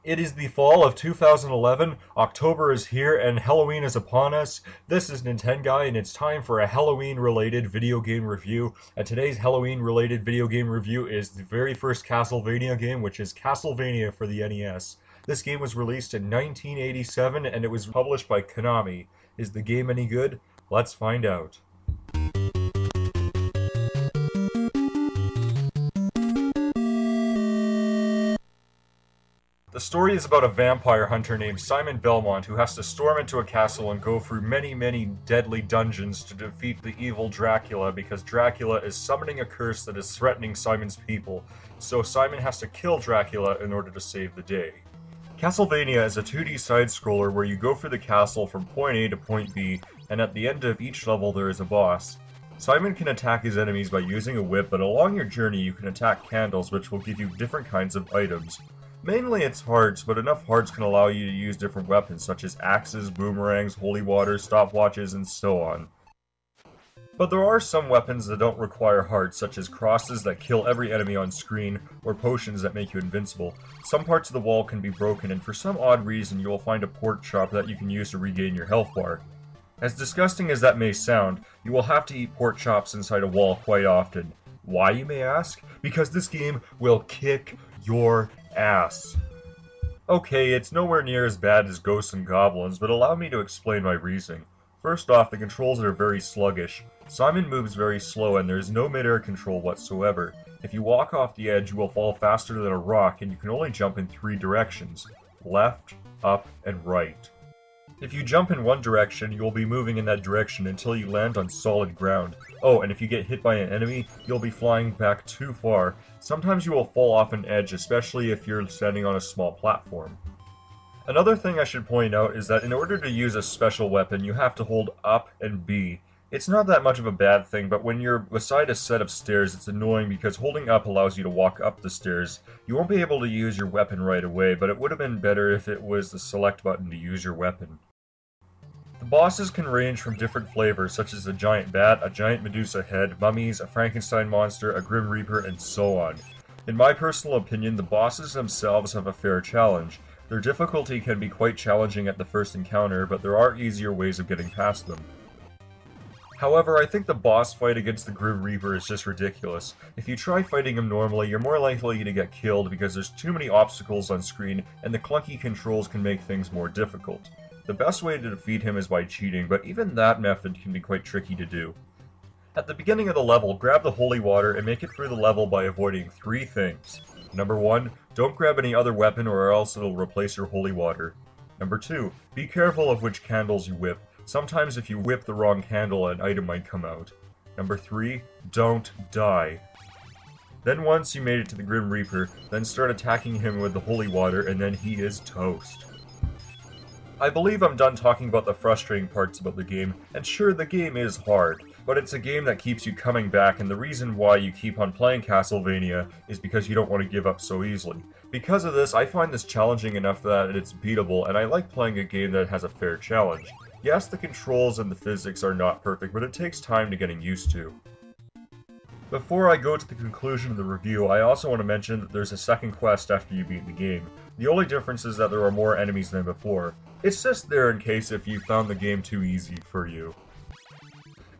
It is the fall of 2011, October is here, and Halloween is upon us. This is Nintendo, and it's time for a Halloween-related video game review. And today's Halloween-related video game review is the very first Castlevania game, which is Castlevania for the NES. This game was released in 1987, and it was published by Konami. Is the game any good? Let's find out. The story is about a vampire hunter named Simon Belmont who has to storm into a castle and go through many deadly dungeons to defeat the evil Dracula because Dracula is summoning a curse that is threatening Simon's people, so Simon has to kill Dracula in order to save the day. Castlevania is a 2D side-scroller where you go through the castle from point A to point B, and at the end of each level there is a boss. Simon can attack his enemies by using a whip, but along your journey you can attack candles which will give you different kinds of items. Mainly it's hearts, but enough hearts can allow you to use different weapons such as axes, boomerangs, holy water, stopwatches, and so on. But there are some weapons that don't require hearts, such as crosses that kill every enemy on screen, or potions that make you invincible. Some parts of the wall can be broken, and for some odd reason you will find a pork chop that you can use to regain your health bar. As disgusting as that may sound, you will have to eat pork chops inside a wall quite often. Why, you may ask? Because this game will kick your ass. Okay, it's nowhere near as bad as Ghosts and Goblins, but allow me to explain my reasoning. First off, the controls are very sluggish. Simon moves very slow and there is no mid-air control whatsoever. If you walk off the edge, you will fall faster than a rock and you can only jump in 3 directions. Left, up, and right. If you jump in one direction, you will be moving in that direction until you land on solid ground. Oh, and if you get hit by an enemy, you'll be flying back too far. Sometimes you will fall off an edge, especially if you're standing on a small platform. Another thing I should point out is that in order to use a special weapon, you have to hold up and B. It's not that much of a bad thing, but when you're beside a set of stairs, it's annoying because holding up allows you to walk up the stairs. You won't be able to use your weapon right away, but it would have been better if it was the select button to use your weapon. The bosses can range from different flavors, such as a giant bat, a giant Medusa head, mummies, a Frankenstein monster, a Grim Reaper, and so on. In my personal opinion, the bosses themselves have a fair challenge. Their difficulty can be quite challenging at the first encounter, but there are easier ways of getting past them. However, I think the boss fight against the Grim Reaper is just ridiculous. If you try fighting him normally, you're more likely to get killed because there's too many obstacles on screen, and the clunky controls can make things more difficult. The best way to defeat him is by cheating, but even that method can be quite tricky to do. At the beginning of the level, grab the holy water and make it through the level by avoiding 3 things. Number 1, don't grab any other weapon or else it'll replace your holy water. Number 2, be careful of which candles you whip. Sometimes if you whip the wrong candle, an item might come out. Number 3, don't die. Then once you made it to the Grim Reaper, then start attacking him with the holy water and then he is toast. I believe I'm done talking about the frustrating parts about the game, and sure, the game is hard, but it's a game that keeps you coming back, and the reason why you keep on playing Castlevania is because you don't want to give up so easily. Because of this, I find this challenging enough that it's beatable, and I like playing a game that has a fair challenge. Yes, the controls and the physics are not perfect, but it takes time to getting used to. Before I go to the conclusion of the review, I also want to mention that there's a second quest after you beat the game. The only difference is that there are more enemies than before. It's just there in case if you found the game too easy for you.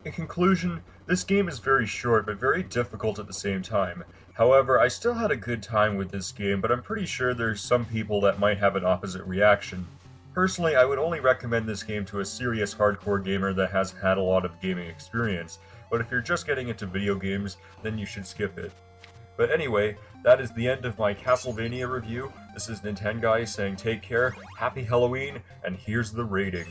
In conclusion, this game is very short but very difficult at the same time. However, I still had a good time with this game, but I'm pretty sure there's some people that might have an opposite reaction. Personally, I would only recommend this game to a serious hardcore gamer that has had a lot of gaming experience, but if you're just getting into video games, then you should skip it. But anyway, that is the end of my Castlevania review. This is Nintendo saying take care, happy Halloween, and here's the rating.